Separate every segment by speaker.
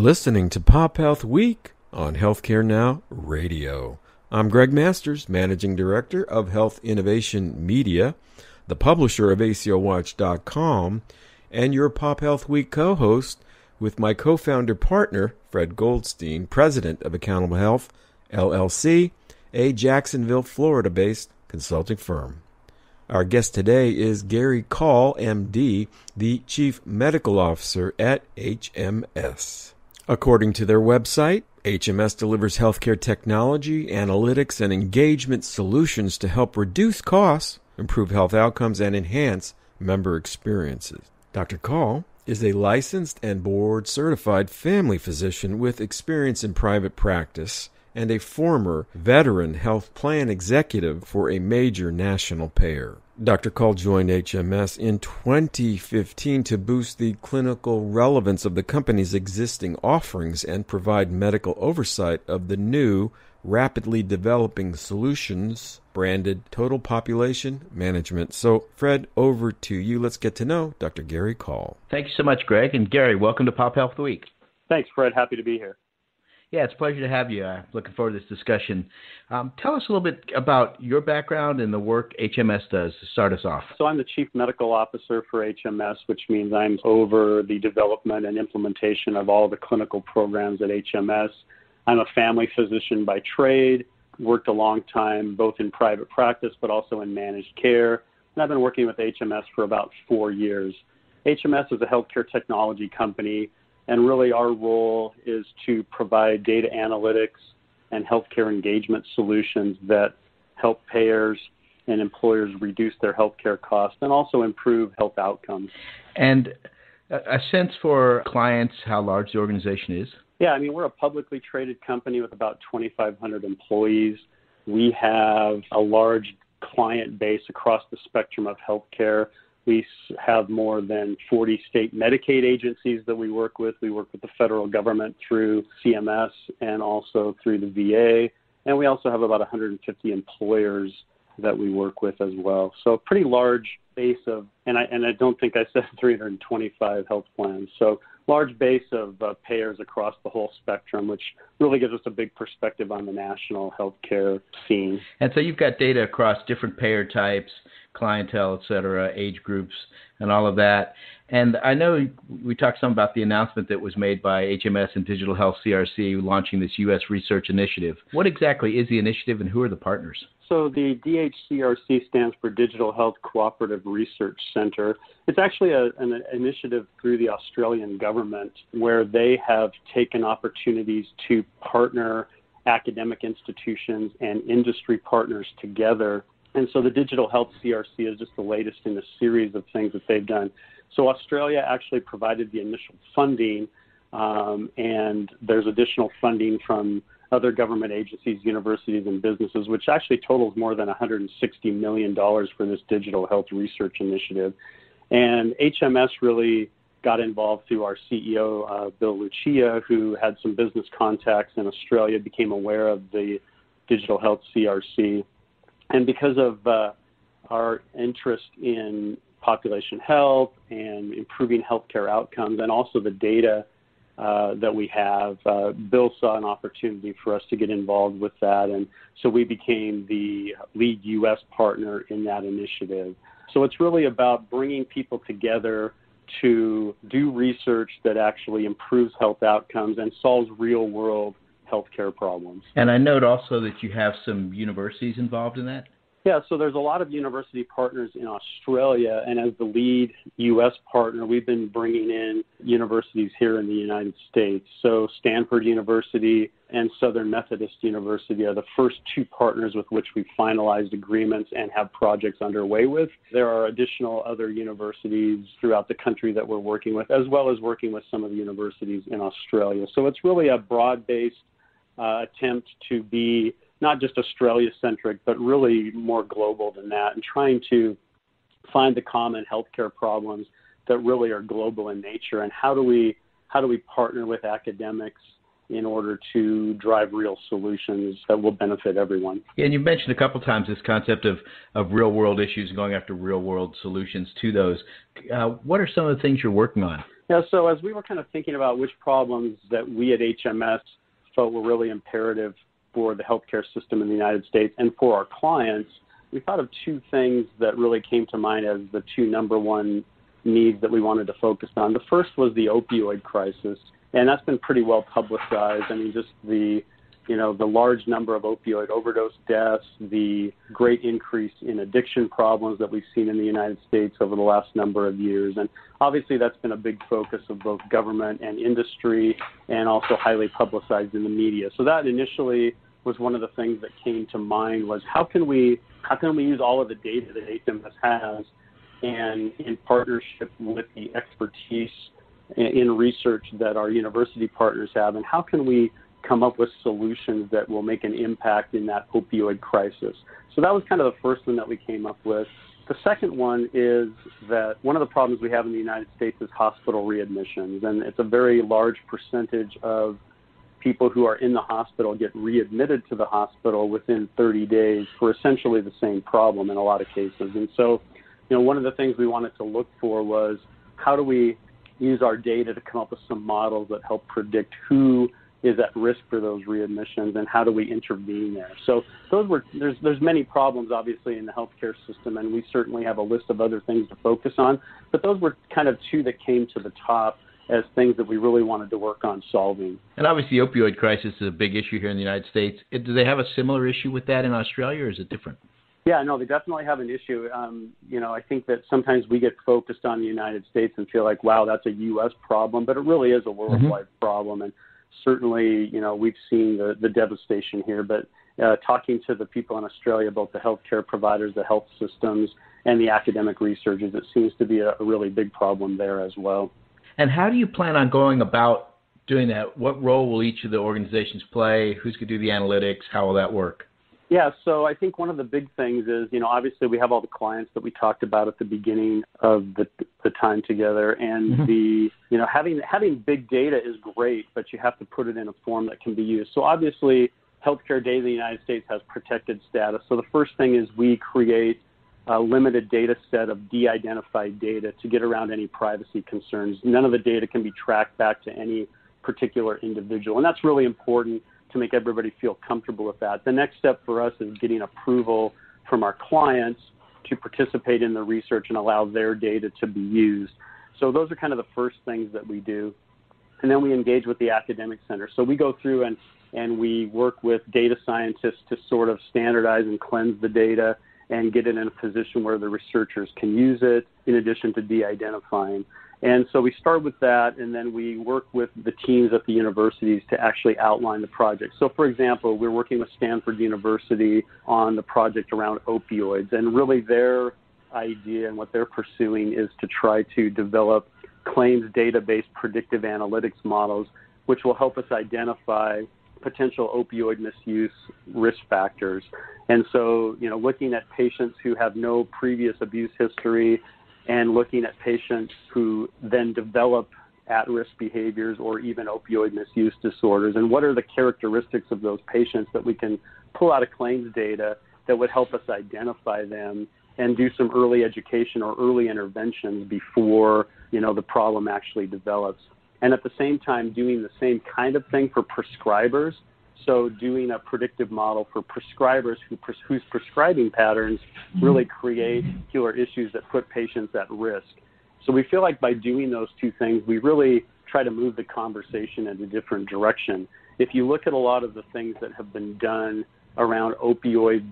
Speaker 1: listening to Pop Health Week on Healthcare Now Radio. I'm Greg Masters, Managing Director of Health Innovation Media, the publisher of ACOWatch.com, and your Pop Health Week co-host with my co-founder partner, Fred Goldstein, President of Accountable Health, LLC, a Jacksonville, Florida-based consulting firm. Our guest today is Gary Call, MD, the Chief Medical Officer at HMS. According to their website, HMS delivers healthcare technology, analytics, and engagement solutions to help reduce costs, improve health outcomes, and enhance member experiences. Dr. Call is a licensed and board-certified family physician with experience in private practice and a former veteran health plan executive for a major national payer. Dr. Call joined HMS in 2015 to boost the clinical relevance of the company's existing offerings and provide medical oversight of the new, rapidly developing solutions branded Total Population Management. So, Fred, over to you. Let's get to know Dr. Gary Call.
Speaker 2: Thank you so much, Greg. And Gary, welcome to Pop Health Week.
Speaker 3: Thanks, Fred. Happy to be here.
Speaker 2: Yeah, it's a pleasure to have you. Looking forward to this discussion. Tell us a little bit about your background and the work HMS does to start us off.
Speaker 3: So I'm the Chief Medical Officer for HMS, which means I'm over the development and implementation of all the clinical programs at HMS. I'm a family physician by trade, worked a long time both in private practice but also in managed care, and I've been working with HMS for about 4 years. HMS is a healthcare technology company, and really our role is to provide data analytics and healthcare engagement solutions that help payers and employers reduce their healthcare costs and also improve health outcomes.
Speaker 2: And a sense for clients, how large the organization is?
Speaker 3: Yeah, we're a publicly traded company with about 2,500 employees. We have a large client base across the spectrum of healthcare. We have more than 40 state Medicaid agencies that we work with. We work with the federal government through CMS and also through the VA. And we also have about 150 employers that we work with as well. So a pretty large base of, and I don't think I said 325 health plans. So large base of payers across the whole spectrum, which really gives us a big perspective on the national healthcare scene.
Speaker 2: And so you've got data across different payer types, clientele, et cetera, age groups, and all of that. And I know we talked some about the announcement that was made by HMS and Digital Health CRC launching this U.S. research initiative. What exactly is the initiative and who are the partners?
Speaker 3: So the DHCRC stands for Digital Health Cooperative Research Center. It's actually an initiative through the Australian government where they have taken opportunities to partner academic institutions and industry partners together. And so the Digital Health CRC is just the latest in a series of things that they've done. So Australia actually provided the initial funding, and there's additional funding from other government agencies, universities, and businesses, which actually totals more than $160 million for this digital health research initiative. And HMS really got involved through our CEO, Bill Lucia, who had some business contacts in Australia, became aware of the Digital Health CRC. And because of our interest in population health and improving healthcare outcomes and also the data that we have, Bill saw an opportunity for us to get involved with that. And so we became the lead U.S. partner in that initiative. So it's really about bringing people together to do research that actually improves health outcomes and solves real-world healthcare problems.
Speaker 2: And I note also that you have some universities involved in that?
Speaker 3: Yeah, so there's a lot of university partners in Australia, and as the lead U.S. partner, we've been bringing in universities here in the United States. So Stanford University and Southern Methodist University are the first two partners with which we've finalized agreements and have projects underway with. There are additional other universities throughout the country that we're working with, as well as working with some of the universities in Australia. So it's really a broad-based attempt to be not just Australia-centric, but really more global than that, and trying to find the common healthcare problems that really are global in nature, and how do we partner with academics in order to drive real solutions that will benefit everyone.
Speaker 2: And you mentioned a couple times this concept of real-world issues and going after real-world solutions to those. What are some of the things you're working on?
Speaker 3: Yeah, so as we were kind of thinking about which problems that we at HMS felt were really imperative for the healthcare system in the United States and for our clients, we thought of two things that really came to mind as the two number one needs that we wanted to focus on. The first was the opioid crisis, and that's been pretty well publicized. I mean, just the large number of opioid overdose deaths, the great increase in addiction problems that we've seen in the United States over the last number of years. And obviously that's been a big focus of both government and industry and also highly publicized in the media. So that initially was one of the things that came to mind was how can we use all of the data that HMS has and in partnership with the expertise in research that our university partners have, and how can we come up with solutions that will make an impact in that opioid crisis. So that was kind of the first one that we came up with. The second one is that one of the problems we have in the United States is hospital readmissions, and it's a very large percentage of people who are in the hospital get readmitted to the hospital within 30 days for essentially the same problem in a lot of cases. And so, one of the things we wanted to look for was how do we use our data to come up with some models that help predict who is at risk for those readmissions and how do we intervene there. So there's many problems obviously in the healthcare system, and we certainly have a list of other things to focus on, but those were kind of two that came to the top as things that we really wanted to work on solving.
Speaker 2: And obviously the opioid crisis is a big issue here in the United States. Do they have a similar issue with that in Australia, or is it different?
Speaker 3: Yeah, no, they definitely have an issue. I think that sometimes we get focused on the United States and feel like, wow, that's a U.S. problem, but it really is a worldwide problem. And certainly, we've seen the devastation here. But talking to the people in Australia, both the healthcare providers, the health systems, and the academic researchers, it seems to be a really big problem there as well.
Speaker 2: And how do you plan on going about doing that? What role will each of the organizations play? Who's going to do the analytics? How will that work?
Speaker 3: Yeah, so I think one of the big things is, obviously we have all the clients that we talked about at the beginning of the time together, and having big data is great, but you have to put it in a form that can be used. So obviously, healthcare data in the United States has protected status. So the first thing is we create a limited data set of de-identified data to get around any privacy concerns. None of the data can be tracked back to any particular individual, and that's really important to make everybody feel comfortable with that. The next step for us is getting approval from our clients to participate in the research and allow their data to be used. So those are kind of the first things that we do. And then we engage with the academic center. So we go through and we work with data scientists to sort of standardize and cleanse the data and get it in a position where the researchers can use it in addition to de-identifying. And so we start with that, and then we work with the teams at the universities to actually outline the project. So, for example, we're working with Stanford University on the project around opioids, and really their idea and what they're pursuing is to try to develop claims database predictive analytics models, which will help us identify potential opioid misuse risk factors. And so, looking at patients who have no previous abuse history and looking at patients who then develop at-risk behaviors or even opioid misuse disorders, and what are the characteristics of those patients that we can pull out of claims data that would help us identify them and do some early education or early interventions before, the problem actually develops. And at the same time, doing the same kind of thing for prescribers. So doing a predictive model for prescribers whose prescribing patterns really create particular issues that put patients at risk. So we feel like by doing those two things, we really try to move the conversation in a different direction. If you look at a lot of the things that have been done around opioid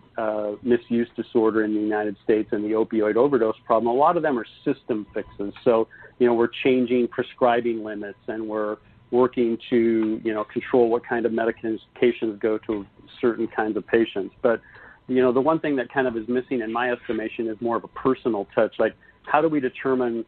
Speaker 3: misuse disorder in the United States and the opioid overdose problem, a lot of them are system fixes. So, we're changing prescribing limits, and we're working to, control what kind of medications go to certain kinds of patients. But, the one thing that kind of is missing in my estimation is more of a personal touch. Like, how do we determine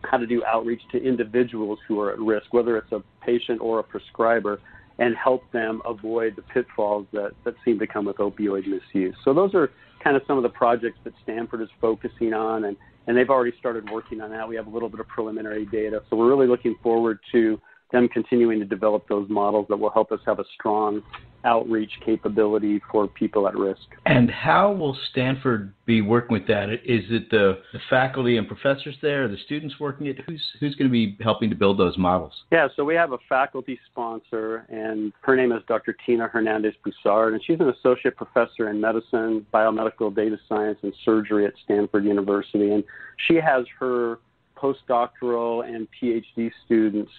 Speaker 3: how to do outreach to individuals who are at risk, whether it's a patient or a prescriber, and help them avoid the pitfalls that seem to come with opioid misuse. So those are kind of some of the projects that Stanford is focusing on, and they've already started working on that. We have a little bit of preliminary data. So we're really looking forward to them continuing to develop those models that will help us have a strong outreach capability for people at risk.
Speaker 2: And how will Stanford be working with that? Is it the faculty and professors there, the students working it? Who's going to be helping to build those models?
Speaker 3: Yeah, so we have a faculty sponsor, and her name is Dr. Tina Hernandez-Broussard, and she's an associate professor in medicine, biomedical data science, and surgery at Stanford University. And she has her postdoctoral and PhD students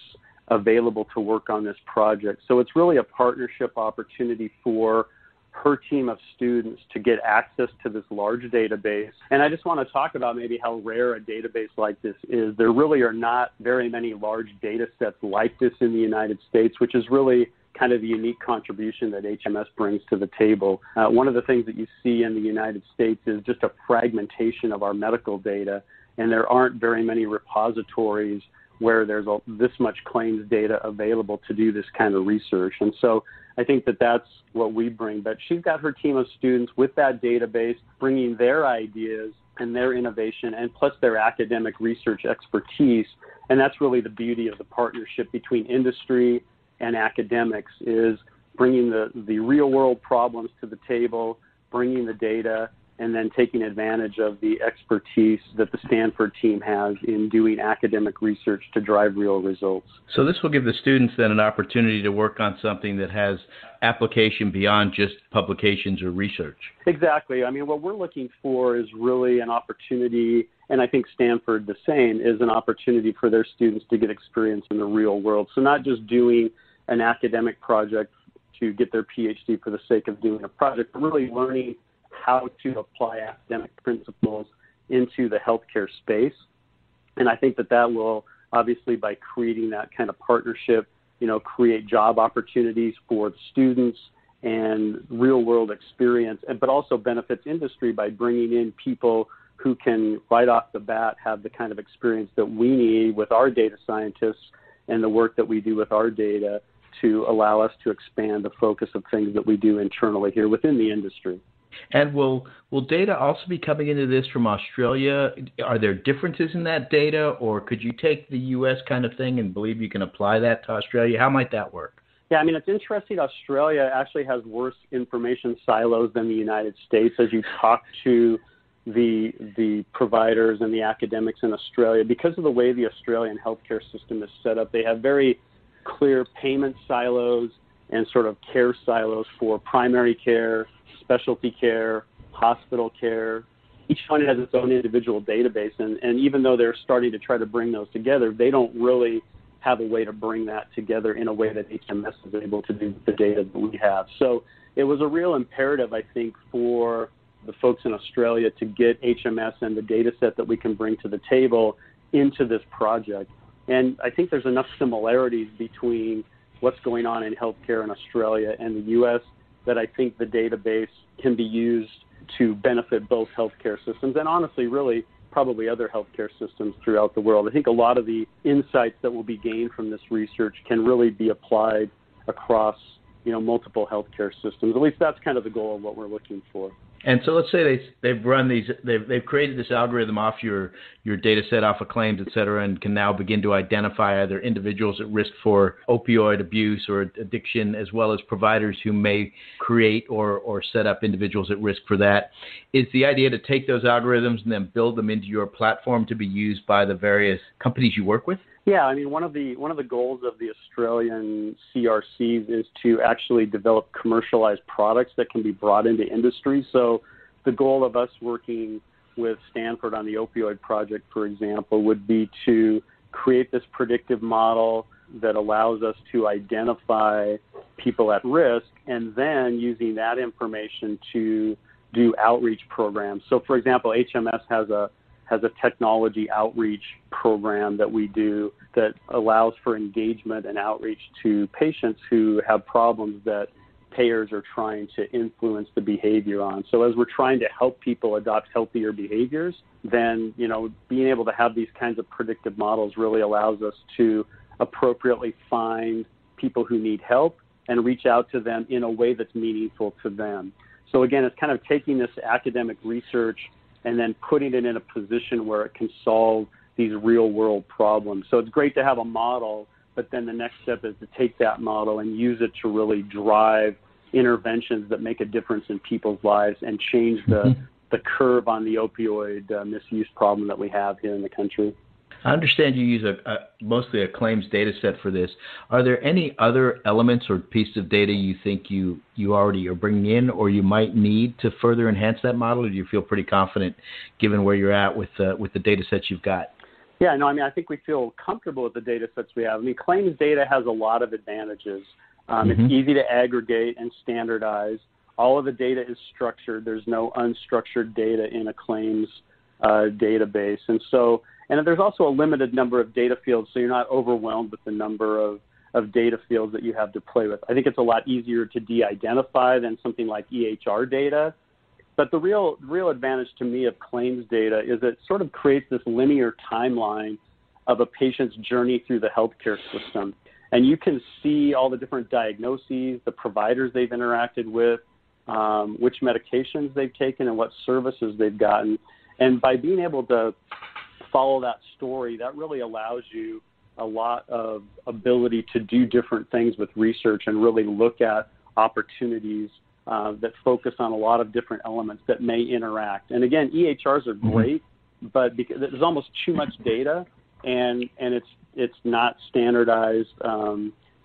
Speaker 3: available to work on this project. So it's really a partnership opportunity for her team of students to get access to this large database. And I just want to talk about maybe how rare a database like this is. There really are not very many large data sets like this in the United States, which is really kind of the unique contribution that HMS brings to the table. One of the things that you see in the United States is just a fragmentation of our medical data, and there aren't very many repositories where there's this much claims data available to do this kind of research. And so I think that that's what we bring. But she's got her team of students with that database, bringing their ideas and their innovation, and plus their academic research expertise. And that's really the beauty of the partnership between industry and academics, is bringing the real-world problems to the table, bringing the data, and then taking advantage of the expertise that the Stanford team has in doing academic research to drive real results.
Speaker 2: So this will give the students then an opportunity to work on something that has application beyond just publications or research.
Speaker 3: Exactly. I mean, what we're looking for is really an opportunity, and I think Stanford the same, is an opportunity for their students to get experience in the real world. So not just doing an academic project to get their PhD for the sake of doing a project, but really learning how to apply academic principles into the healthcare space. And I think that will, obviously, by creating that kind of partnership, create job opportunities for the students and real-world experience, but also benefits industry by bringing in people who can, right off the bat, have the kind of experience that we need with our data scientists and the work that we do with our data to allow us to expand the focus of things that we do internally here within the industry.
Speaker 2: And will data also be coming into this from Australia? Are there differences in that data, or could you take the U.S. kind of thing and believe you can apply that to Australia? How might that work?
Speaker 3: Yeah, I mean, it's interesting. Australia actually has worse information silos than the United States. As you talk to the providers and the academics in Australia, because of the way the Australian healthcare system is set up, they have very clear payment silos and sort of care silos for primary care, specialty care, hospital care. Each one has its own individual database, and even though they're starting to try to bring those together, they don't really have a way to bring that together in a way that HMS is able to do with the data that we have. So it was a real imperative, I think, for the folks in Australia to get HMS and the data set that we can bring to the table into this project. And I think there's enough similarities between what's going on in healthcare in Australia and the U.S. that I think the database can be used to benefit both healthcare systems and honestly, really, probably other healthcare systems throughout the world. I think a lot of the insights that will be gained from this research can really be applied across, multiple healthcare systems. At least that's kind of the goal of what we're looking for.
Speaker 2: And so let's say they've run these, they've created this algorithm off your data set, off of claims, et cetera, and can now begin to identify either individuals at risk for opioid abuse or addiction, as well as providers who may create or set up individuals at risk for that. Is the idea to take those algorithms and then build them into your platform to be used by the various companies you work with?
Speaker 3: Yeah, I mean, one of the goals of the Australian CRCs is to actually develop commercialized products that can be brought into industry. So the goal of us working with Stanford on the opioid project, for example, would be to create this predictive model that allows us to identify people at risk and then using that information to do outreach programs. So, for example, HMS has a technology outreach program that we do that allows for engagement and outreach to patients who have problems that payers are trying to influence the behavior on. So as we're trying to help people adopt healthier behaviors, then, being able to have these kinds of predictive models really allows us to appropriately find people who need help and reach out to them in a way that's meaningful to them. So again, it's kind of taking this academic research and then putting it in a position where it can solve these real-world problems. So it's great to have a model but then the next step is to take that model and use it to really drive interventions that make a difference in people's lives and change the curve on the opioid misuse problem that we have here in the country.
Speaker 2: I understand you use mostly a claims data set for this. Are there any other elements or pieces of data you think you already are bringing in or you might need to further enhance that model, or do you feel pretty confident given where you're at with the data sets you've got?
Speaker 3: Yeah, no, I mean, I think we feel comfortable with the data sets we have. I mean, claims data has a lot of advantages. It's easy to aggregate and standardize. All of the data is structured. There's no unstructured data in a claims database. And there's also a limited number of data fields, so you're not overwhelmed with the number of data fields that you have to play with. I think it's a lot easier to de-identify than something like EHR data. But the real advantage to me of claims data is it sort of creates this linear timeline of a patient's journey through the healthcare system. And you can see all the different diagnoses, the providers they've interacted with, which medications they've taken, and what services they've gotten. And by being able to follow that story, that really allows you a lot of ability to do different things with research and really look at opportunities that focus on a lot of different elements that may interact. And again, EHRs are great, but because there's almost too much data, and it's not standardized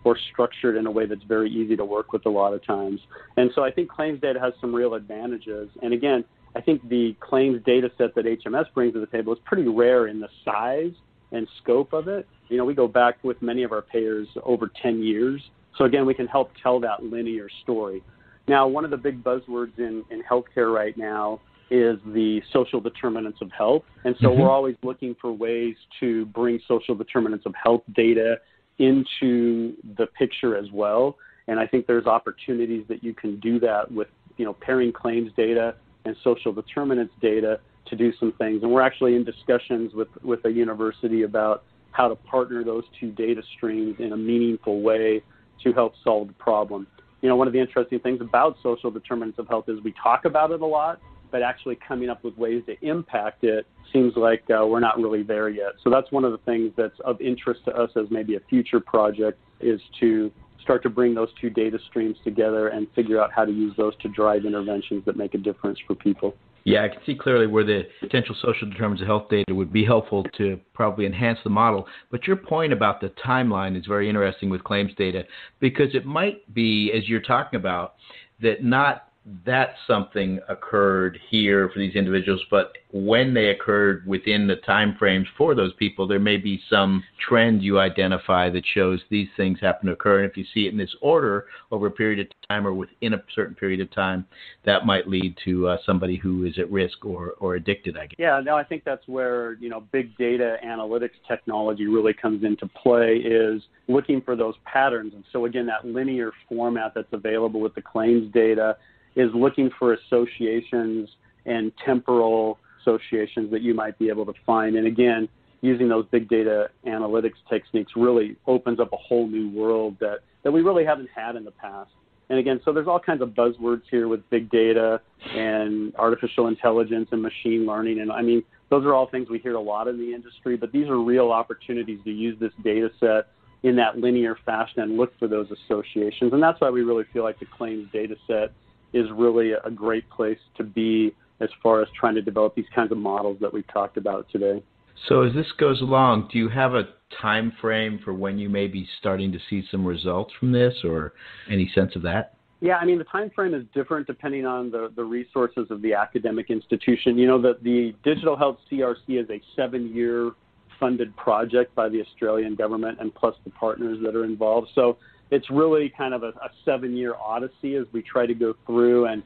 Speaker 3: or structured in a way that's very easy to work with a lot of times. And so I think claims data has some real advantages. And again, I think the claims data set that HMS brings to the table is pretty rare in the size and scope of it. You know, we go back with many of our payers over 10 years. So again, we can help tell that linear story. Now, one of the big buzzwords in healthcare right now is the social determinants of health. And so we're always looking for ways to bring social determinants of health data into the picture as well. And I think there's opportunities that you can do that with, you know, pairing claims data and social determinants data to do some things. And we're actually in discussions with a university about how to partner those two data streams in a meaningful way to help solve the problem. You know, one of the interesting things about social determinants of health is we talk about it a lot, but actually coming up with ways to impact it seems like we're not really there yet. So that's one of the things that's of interest to us as maybe a future project, is to start to bring those two data streams together and figure out how to use those to drive interventions that make a difference for people.
Speaker 2: Yeah, I can see clearly where the potential social determinants of health data would be helpful to probably enhance the model. But your point about the timeline is very interesting with claims data, because it might be, as you're talking about, that not that something occurred here for these individuals, but when they occurred within the time frames for those people, there may be some trend you identify that shows these things happen to occur. And if you see it in this order over a period of time or within a certain period of time, that might lead to somebody who is at risk or addicted, I guess.
Speaker 3: Yeah, no, I think that's where, you know, big data analytics technology really comes into play, is looking for those patterns. And so again, that linear format that's available with the claims data is looking for associations and temporal associations that you might be able to find. And again, using those big data analytics techniques really opens up a whole new world that we really haven't had in the past. And again, so there's all kinds of buzzwords here with big data and artificial intelligence and machine learning. And I mean, those are all things we hear a lot in the industry, but these are real opportunities to use this data set in that linear fashion and look for those associations. And that's why we really feel like the claims data set is really a great place to be as far as trying to develop these kinds of models that we've talked about today.
Speaker 2: So as this goes along, do you have a time frame for when you may be starting to see some results from this, or any sense of that?
Speaker 3: Yeah, I mean, the time frame is different depending on the resources of the academic institution. You know, the Digital Health CRC is a 7-year funded project by the Australian government and plus the partners that are involved. So it's really kind of a 7-year odyssey as we try to go through and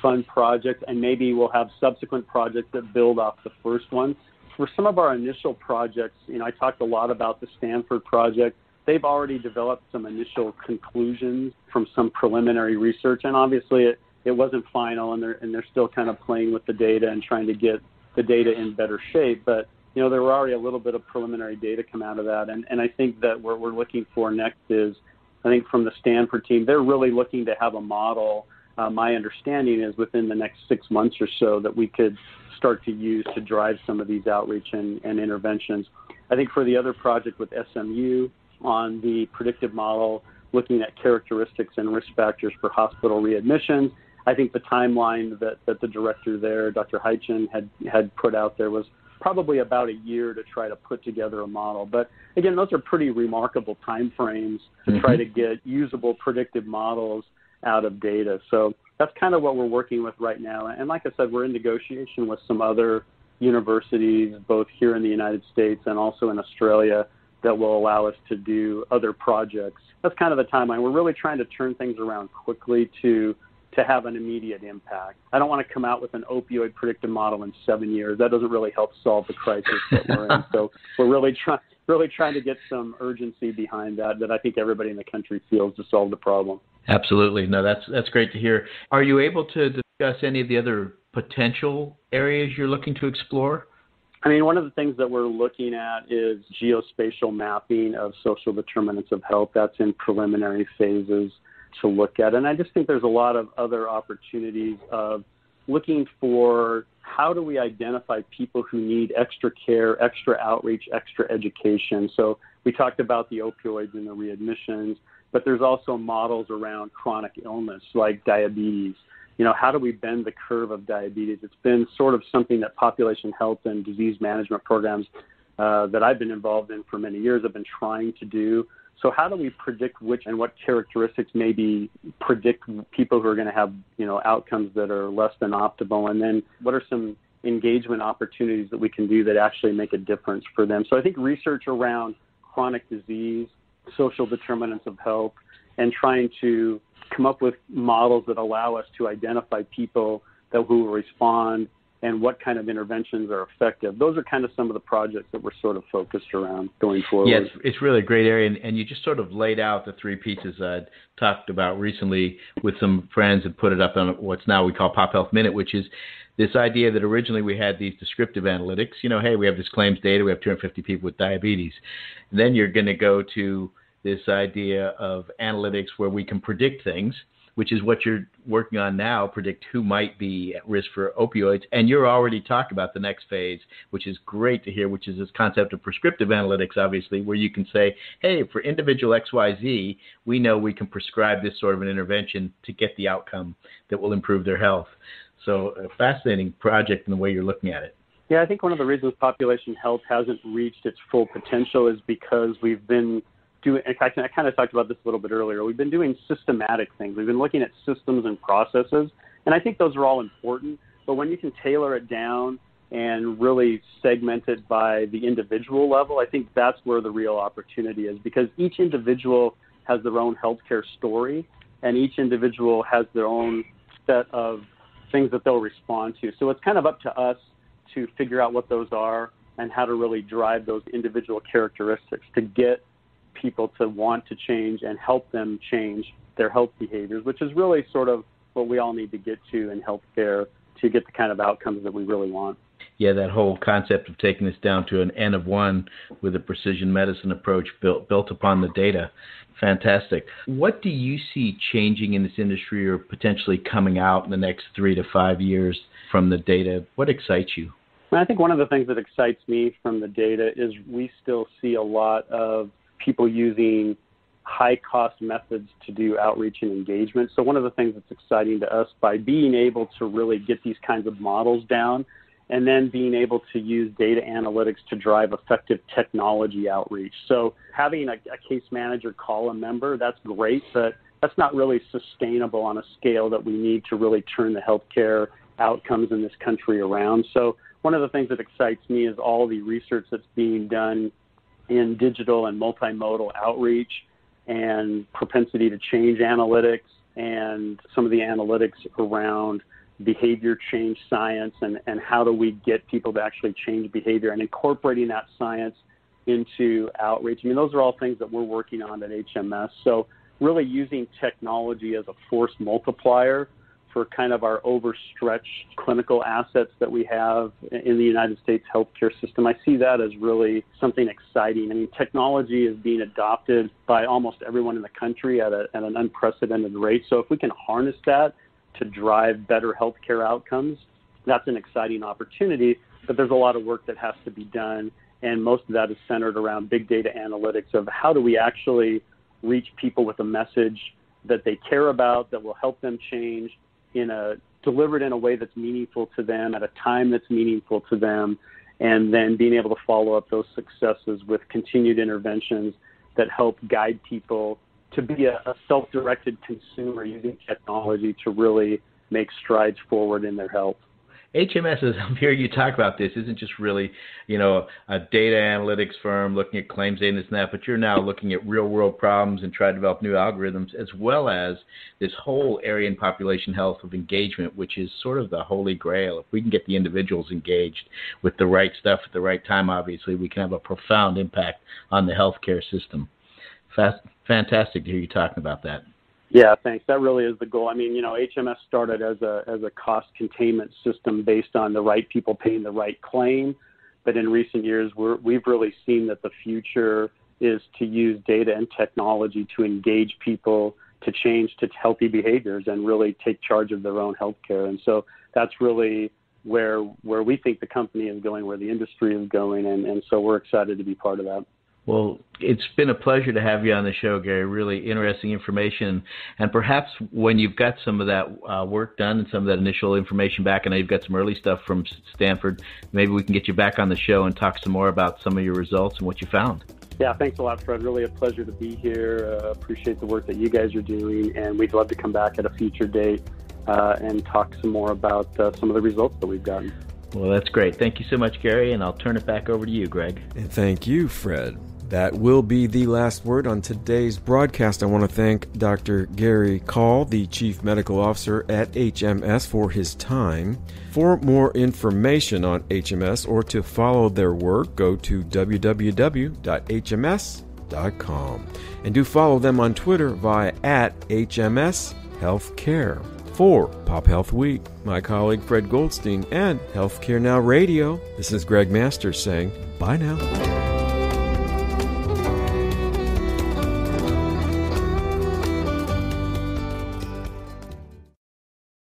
Speaker 3: fund projects, and maybe we'll have subsequent projects that build off the first one. For some of our initial projects, you know, I talked a lot about the Stanford project. They've already developed some initial conclusions from some preliminary research, and obviously it wasn't final, and they're still kind of playing with the data and trying to get the data in better shape. But you know, there were already a little bit of preliminary data come out of that, and I think that what we're looking for next is, I think from the Stanford team, they're really looking to have a model. My understanding is within the next 6 months or so that we could start to use to drive some of these outreach and interventions. I think for the other project with SMU, on the predictive model, looking at characteristics and risk factors for hospital readmissions. I think the timeline that the director there, Dr. Hychen, had put out there was probably about a year to try to put together a model. But again, those are pretty remarkable time frames to try to get usable predictive models out of data. So that's kind of what we're working with right now. And like I said, we're in negotiation with some other universities, both here in the United States and also in Australia, that will allow us to do other projects. That's kind of the timeline. We're really trying to turn things around quickly to have an immediate impact. I don't want to come out with an opioid predictive model in 7 years. That doesn't really help solve the crisis that we're in. So we're really trying to get some urgency behind that I think everybody in the country feels to solve the problem. Absolutely.
Speaker 2: No, that's great to hear. Are you able to discuss any of the other potential areas you're looking to explore?
Speaker 3: I mean, one of the things that we're looking at is geospatial mapping of social determinants of health. That's in preliminary phases to look at. And I just think there's a lot of other opportunities of looking for how do we identify people who need extra care, extra outreach, extra education. So we talked about the opioids and the readmissions, but there's also models around chronic illness like diabetes. You know, how do we bend the curve of diabetes? It's been sort of something that population health and disease management programs that I've been involved in for many years have been trying to do. So how do we predict which and what characteristics maybe predict people who are going to have, you know, outcomes that are less than optimal? And then what are some engagement opportunities that we can do that actually make a difference for them? So I think research around chronic disease, social determinants of health, and trying to come up with models that allow us to identify people who will respond and what kind of interventions are effective. Those are kind of some of the projects that we're sort of focused around going forward.
Speaker 2: Yeah, it's really a great area, and you just sort of laid out the three pieces I'd talked about recently with some friends and put it up on what's now we call Pop Health Minute, which is this idea that originally we had these descriptive analytics. You know, hey, we have this claims data, we have 250 people with diabetes. And then you're going to go to this idea of analytics where we can predict things, which is what you're working on now, predict who might be at risk for opioids. And you're already talking about the next phase, which is great to hear, which is this concept of prescriptive analytics, obviously, where you can say, hey, for individual XYZ, we know we can prescribe this sort of an intervention to get the outcome that will improve their health. So a fascinating project in the way you're looking at it.
Speaker 3: Yeah, I think one of the reasons population health hasn't reached its full potential is because we've been in fact, I kind of talked about this a little bit earlier. We've been doing systematic things. We've been looking at systems and processes, and I think those are all important. But when you can tailor it down and really segment it by the individual level, I think that's where the real opportunity is, because each individual has their own healthcare story, and each individual has their own set of things that they'll respond to. So it's kind of up to us to figure out what those are and how to really drive those individual characteristics to get people to want to change and help them change their health behaviors, which is really sort of what we all need to get to in healthcare to get the kind of outcomes that we really want.
Speaker 2: Yeah, that whole concept of taking this down to an N of 1 with a precision medicine approach built upon the data. Fantastic. What do you see changing in this industry or potentially coming out in the next 3 to 5 years from the data? What excites you?
Speaker 3: I think one of the things that excites me from the data is we still see a lot of people using high-cost methods to do outreach and engagement. So one of the things that's exciting to us, by being able to really get these kinds of models down and then being able to use data analytics to drive effective technology outreach. So having a case manager call a member, that's great, but that's not really sustainable on a scale that we need to really turn the healthcare outcomes in this country around. So one of the things that excites me is all the research that's being done in digital and multimodal outreach and propensity to change analytics and some of the analytics around behavior change science and how do we get people to actually change behavior and incorporating that science into outreach. I mean, those are all things that we're working on at HMS. So really using technology as a force multiplier for kind of our overstretched clinical assets that we have in the United States healthcare system. I see that as really something exciting. I mean, technology is being adopted by almost everyone in the country at an unprecedented rate. So if we can harness that to drive better healthcare outcomes, that's an exciting opportunity. But there's a lot of work that has to be done. And most of that is centered around big data analytics of how do we actually reach people with a message that they care about, that will help them change, delivered in a way that's meaningful to them at a time that's meaningful to them, and then being able to follow up those successes with continued interventions that help guide people to be a self-directed consumer using technology to really make strides forward in their health.
Speaker 2: HMS, as I'm hearing you talk about this, isn't just really, a data analytics firm looking at claims data and this and that, but you're now looking at real-world problems and trying to develop new algorithms, as well as this whole area in population health of engagement, which is sort of the holy grail. If we can get the individuals engaged with the right stuff at the right time, obviously, we can have a profound impact on the healthcare system. Fantastic to hear you talking about that.
Speaker 3: Yeah, thanks. That really is the goal. I mean, HMS started as a cost containment system based on the right people paying the right claim. But in recent years, we've really seen that the future is to use data and technology to engage people, to change to healthy behaviors and really take charge of their own healthcare. And so that's really where we think the company is going, where the industry is going. And so we're excited to be part of that.
Speaker 2: Well, it's been a pleasure to have you on the show, Gary. Really interesting information. And perhaps when you've got some of that work done and some of that initial information back, I know you've got some early stuff from Stanford, maybe we can get you back on the show and talk some more about some of your results and what you found.
Speaker 3: Yeah, thanks a lot, Fred. Really a pleasure to be here. Appreciate the work that you guys are doing, and we'd love to come back at a future date and talk some more about some of the results that we've gotten.
Speaker 2: Well, that's great. Thank you so much, Gary, and I'll turn it back over to you, Greg.
Speaker 1: And thank you, Fred. That will be the last word on today's broadcast. I want to thank Dr. Gary Call, the Chief Medical Officer at HMS, for his time. For more information on HMS or to follow their work, go to www.hms.com. And do follow them on Twitter via @HMS Healthcare. For Pop Health Week, my colleague Fred Goldstein and Healthcare Now Radio, this is Greg Masters saying bye now.